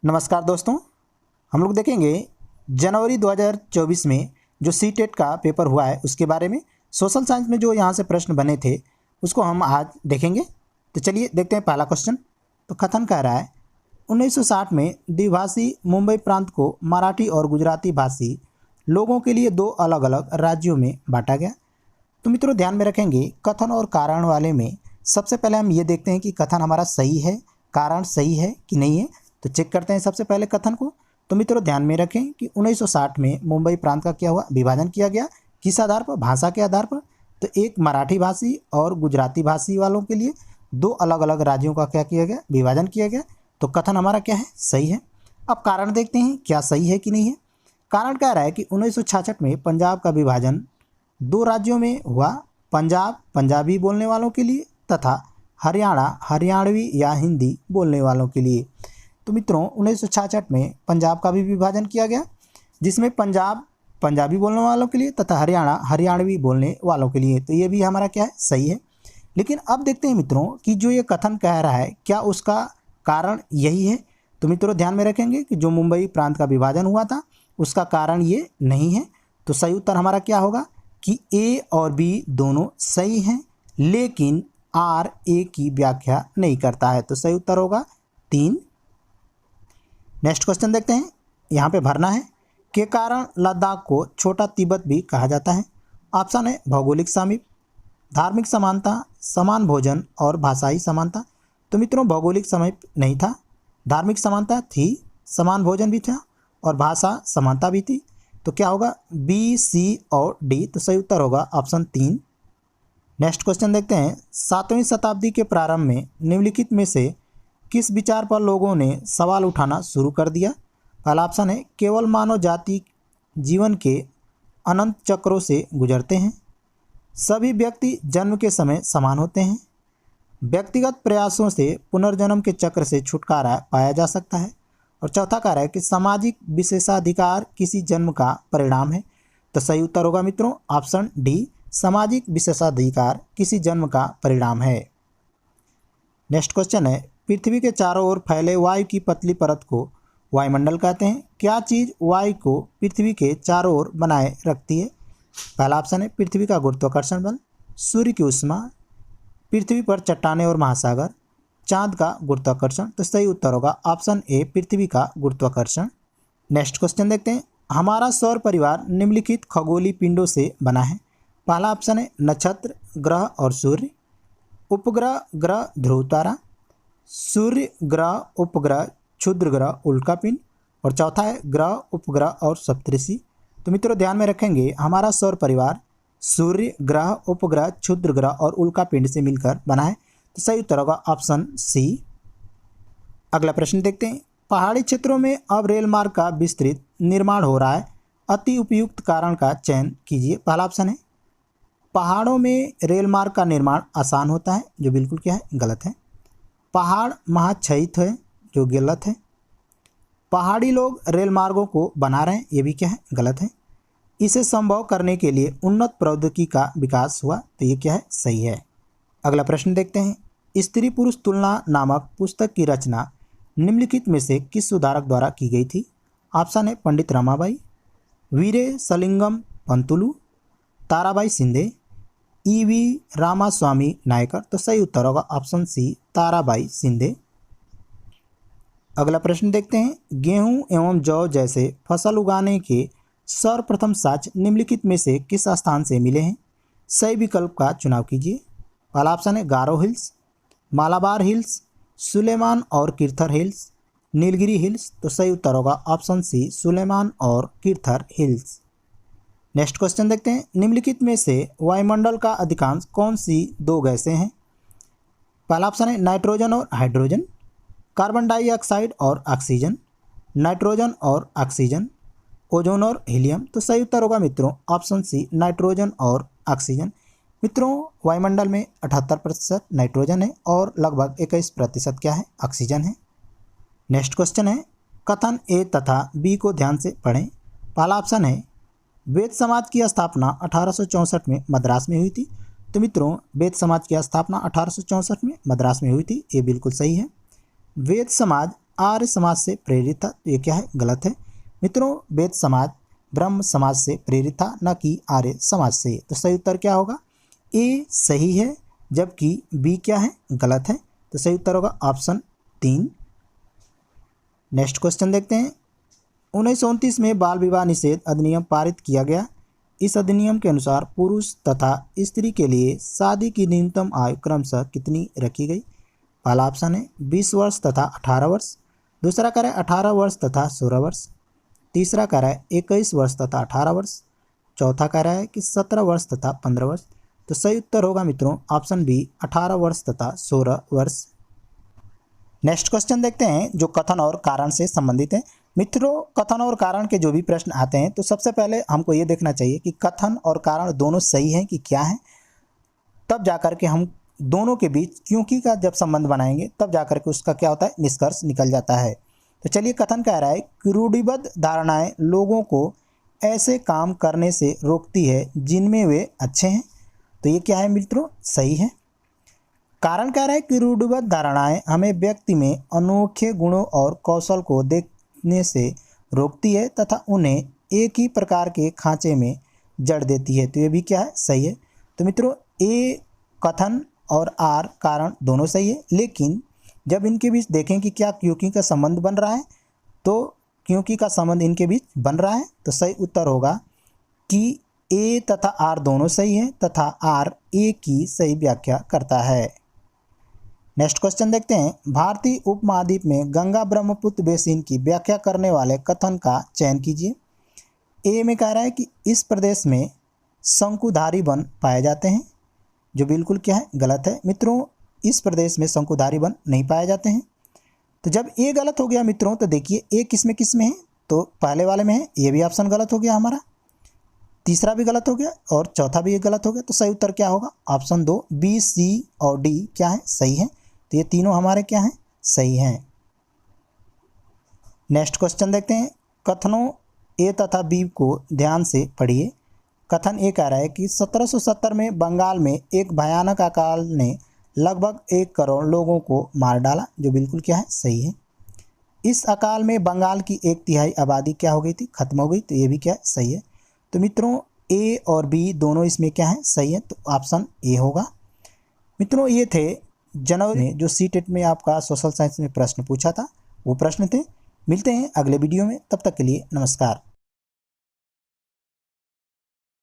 नमस्कार दोस्तों, हम लोग देखेंगे जनवरी 2024 में जो सीटेट का पेपर हुआ है उसके बारे में। सोशल साइंस में जो यहाँ से प्रश्न बने थे उसको हम आज देखेंगे। तो चलिए देखते हैं पहला क्वेश्चन। तो कथन कह रहा है 1960 में द्विभाषी मुंबई प्रांत को मराठी और गुजराती भाषी लोगों के लिए दो अलग अलग राज्यों में बांटा गया। तो मित्रों ध्यान में रखेंगे कथन और कारण वाले में सबसे पहले हम ये देखते हैं कि कथन हमारा सही है, कारण सही है कि नहीं है। तो चेक करते हैं सबसे पहले कथन को। तो मित्रों ध्यान में रखें कि 1960 में मुंबई प्रांत का क्या हुआ, विभाजन किया गया। किस आधार पर? भाषा के आधार पर। तो एक मराठी भाषी और गुजराती भाषी वालों के लिए दो अलग अलग राज्यों का क्या किया गया, विभाजन किया गया। तो कथन हमारा क्या है, सही है। अब कारण देखते हैं क्या सही है कि नहीं है। कारण कह रहा है कि 1966 में पंजाब का विभाजन दो राज्यों में हुआ, पंजाब पंजाबी बोलने वालों के लिए तथा हरियाणा हरियाणवी या हिंदी बोलने वालों के लिए। तो मित्रों 1966 में पंजाब का भी विभाजन किया गया, जिसमें पंजाब पंजाबी बोलने वालों के लिए तथा हरियाणा हरियाणवी बोलने वालों के लिए। तो ये भी हमारा क्या है, सही है। लेकिन अब देखते हैं मित्रों कि जो ये कथन कह रहा है क्या उसका कारण यही है। तो मित्रों ध्यान में रखेंगे कि जो मुंबई प्रांत का विभाजन हुआ था उसका कारण ये नहीं है। तो सही उत्तर हमारा क्या होगा कि ए और बी दोनों सही हैं, लेकिन आर ए की व्याख्या नहीं करता है। तो सही उत्तर होगा 3। नेक्स्ट क्वेश्चन देखते हैं, यहाँ पे भरना है के कारण लद्दाख को छोटा तिब्बत भी कहा जाता है। ऑप्शन है भौगोलिक समीप, धार्मिक समानता, समान भोजन और भाषाई समानता। तो मित्रों भौगोलिक समीप नहीं था, धार्मिक समानता थी, समान भोजन भी था और भाषा समानता भी थी। तो क्या होगा, बी सी और डी। तो सही उत्तर होगा ऑप्शन 3। नेक्स्ट क्वेश्चन देखते हैं, 7वीं शताब्दी के प्रारंभ में निम्नलिखित में से किस विचार पर लोगों ने सवाल उठाना शुरू कर दिया। पहला ऑप्शन है केवल मानव जाति जीवन के अनंत चक्रों से गुजरते हैं, सभी व्यक्ति जन्म के समय समान होते हैं, व्यक्तिगत प्रयासों से पुनर्जन्म के चक्र से छुटकारा पाया जा सकता है, और चौथा कह रहा है कि सामाजिक विशेषाधिकार किसी जन्म का परिणाम है। तो सही उत्तर होगा मित्रों ऑप्शन डी, सामाजिक विशेषाधिकार किसी जन्म का परिणाम है। नेक्स्ट क्वेश्चन है, पृथ्वी के चारों ओर फैले वायु की पतली परत को वायुमंडल कहते हैं। क्या चीज़ वायु को पृथ्वी के चारों ओर बनाए रखती है। पहला ऑप्शन है पृथ्वी का गुरुत्वाकर्षण बल, सूर्य की ऊष्मा, पृथ्वी पर चट्टानें और महासागर, चांद का गुरुत्वाकर्षण। तो सही उत्तर होगा ऑप्शन ए, पृथ्वी का गुरुत्वाकर्षण। नेक्स्ट क्वेश्चन देखते हैं, हमारा सौर परिवार निम्नलिखित खगोलीय पिंडों से बना है। पहला ऑप्शन है नक्षत्र, ग्रह और सूर्य, उपग्रह, ग्रह, ध्रुव तारा, सूर्य, ग्रह, उपग्रह, क्षुद्र ग्रह, उल्कापिंड, और चौथा है ग्रह, उपग्रह और सप्तऋषि। तो मित्रों ध्यान में रखेंगे हमारा सौर परिवार सूर्य, ग्रह, उपग्रह, क्षुद्र ग्रह और उल्कापिंड से मिलकर बना है। तो सही उत्तर होगा ऑप्शन सी। अगला प्रश्न देखते हैं, पहाड़ी क्षेत्रों में अब रेल मार्ग का विस्तृत निर्माण हो रहा है, अति उपयुक्त कारण का चयन कीजिए। पहला ऑप्शन है पहाड़ों में रेल मार्ग का निर्माण आसान होता है, जो बिल्कुल क्या है, गलत है। पहाड़ महाक्षयित है, जो गलत है। पहाड़ी लोग रेल मार्गों को बना रहे हैं, ये भी क्या है, गलत है। इसे संभव करने के लिए उन्नत प्रौद्योगिकी का विकास हुआ, तो ये क्या है, सही है। अगला प्रश्न देखते हैं, स्त्री पुरुष तुलना नामक पुस्तक की रचना निम्नलिखित में से किस सुधारक द्वारा की गई थी। ऑप्शन है पंडित रमाबाई, वीरे सलिंगम पंतुलु, ताराबाई शिंदे, ईवी रामास्वामी नायकर। तो सही उत्तर होगा ऑप्शन सी, ताराबाई शिंदे। अगला प्रश्न देखते हैं, गेहूं एवं जौ जैसे फसल उगाने के सर्वप्रथम साक्ष्य निम्नलिखित में से किस स्थान से मिले हैं। सही विकल्प का चुनाव कीजिए। पहला ऑप्शन है गारो हिल्स, मालाबार हिल्स, सुलेमान और किर्थर हिल्स, नीलगिरी हिल्स। तो सही उत्तर होगा ऑप्शन सी, सुलेमान और किर्थर हिल्स। नेक्स्ट क्वेश्चन देखते हैं, निम्नलिखित में से वायुमंडल का अधिकांश कौन सी दो गैसें हैं। पहला ऑप्शन है नाइट्रोजन और हाइड्रोजन, कार्बन डाइऑक्साइड और ऑक्सीजन, नाइट्रोजन और ऑक्सीजन, ओजोन और हीलियम। तो सही उत्तर होगा मित्रों ऑप्शन सी, नाइट्रोजन और ऑक्सीजन। मित्रों वायुमंडल में 78% नाइट्रोजन है और लगभग 21% क्या है, ऑक्सीजन है। नेक्स्ट क्वेश्चन है, कथन ए तथा बी को ध्यान से पढ़ें। पहला ऑप्शन है वेद समाज की स्थापना 1864 में मद्रास में हुई थी। तो मित्रों वेद समाज की स्थापना 1864 में मद्रास में हुई थी, ये बिल्कुल सही है। वेद समाज आर्य समाज से प्रेरित था, तो ये क्या है, गलत है। मित्रों वेद समाज ब्रह्म समाज से प्रेरित था, न कि आर्य समाज से। तो सही उत्तर क्या होगा, ए सही है, जबकि बी क्या है, गलत है। तो सही उत्तर होगा ऑप्शन 3। नेक्स्ट क्वेश्चन देखते हैं। 1929 में बाल विवाह निषेध अधिनियम पारित किया गया। इस अधिनियम के अनुसार पुरुष तथा स्त्री के लिए शादी की न्यूनतम आयु क्रमशः कितनी रखी गई। पहला ऑप्शन है 20 वर्ष तथा 18 वर्ष, दूसरा कह रहा है 18 वर्ष तथा 16 वर्ष, तीसरा कह रहा है 21 वर्ष तथा 18 वर्ष, चौथा कह रहा है कि 17 वर्ष तथा 15 वर्ष। तो सही उत्तर होगा मित्रों ऑप्शन बी 18 वर्ष तथा 16 वर्ष। नेक्स्ट क्वेश्चन देखते हैं जो कथन और कारण से संबंधित है। मित्रों कथन और कारण के जो भी प्रश्न आते हैं तो सबसे पहले हमको ये देखना चाहिए कि कथन और कारण दोनों सही हैं कि क्या है, तब जाकर के हम दोनों के बीच क्योंकि का जब संबंध बनाएंगे तब जाकर के उसका क्या होता है, निष्कर्ष निकल जाता है। तो चलिए कथन कह रहा है कि रूढ़िबद्ध धारणाएं लोगों को ऐसे काम करने से रोकती है जिनमें वे अच्छे हैं। तो ये क्या है मित्रों, सही है। कारण कह रहा है कि रूढ़िबद्ध धारणाएं हमें व्यक्ति में अनोखे गुणों और कौशल को देखने से रोकती है तथा उन्हें एक ही प्रकार के खांचे में जड़ देती है। तो ये भी क्या है, सही है। तो मित्रों ए कथन और आर कारण दोनों सही है, लेकिन जब इनके बीच देखें कि क्या क्योंकि का संबंध बन रहा है, तो क्योंकि का संबंध इनके बीच बन रहा है, तो सही उत्तर होगा कि ए तथा आर दोनों सही हैं तथा आर ए की सही व्याख्या करता है। नेक्स्ट क्वेश्चन देखते हैं। भारतीय उपमहाद्वीप में गंगा ब्रह्मपुत्र बेसिन की व्याख्या करने वाले कथन का चयन कीजिए। ए में कह रहा है कि इस प्रदेश में शंकुधारी वन पाए जाते हैं, जो बिल्कुल क्या है, गलत है। मित्रों इस प्रदेश में शंकुधारी वन नहीं पाए जाते हैं। तो जब ए गलत हो गया मित्रों, तो देखिए ए किस में है, तो पहले वाले में है, ये भी ऑप्शन गलत हो गया हमारा, तीसरा भी गलत हो गया और चौथा भी गलत हो गया। तो सही उत्तर क्या होगा, ऑप्शन 2 बी सी और डी क्या है, सही है। तो ये तीनों हमारे क्या हैं, सही हैं। नेक्स्ट क्वेश्चन देखते हैं। कथनों ए तथा बी को ध्यान से पढ़िए। कथन ए कह रहा है कि 1770 में बंगाल में एक भयानक अकाल ने लगभग 1 करोड़ लोगों को मार डाला, जो बिल्कुल क्या है, सही है। इस अकाल में बंगाल की 1/3 आबादी क्या हो गई थी, खत्म हो गई। तो ये भी क्या है, सही है। तो मित्रों ए और बी दोनों इसमें क्या है, सही है। तो ऑप्शन ए होगा। मित्रों ये थे जनवरी में जो सीटेट में आपका सोशल साइंस में प्रश्न पूछा था, वो प्रश्न थे। मिलते हैं अगले वीडियो में, तब तक के लिए नमस्कार।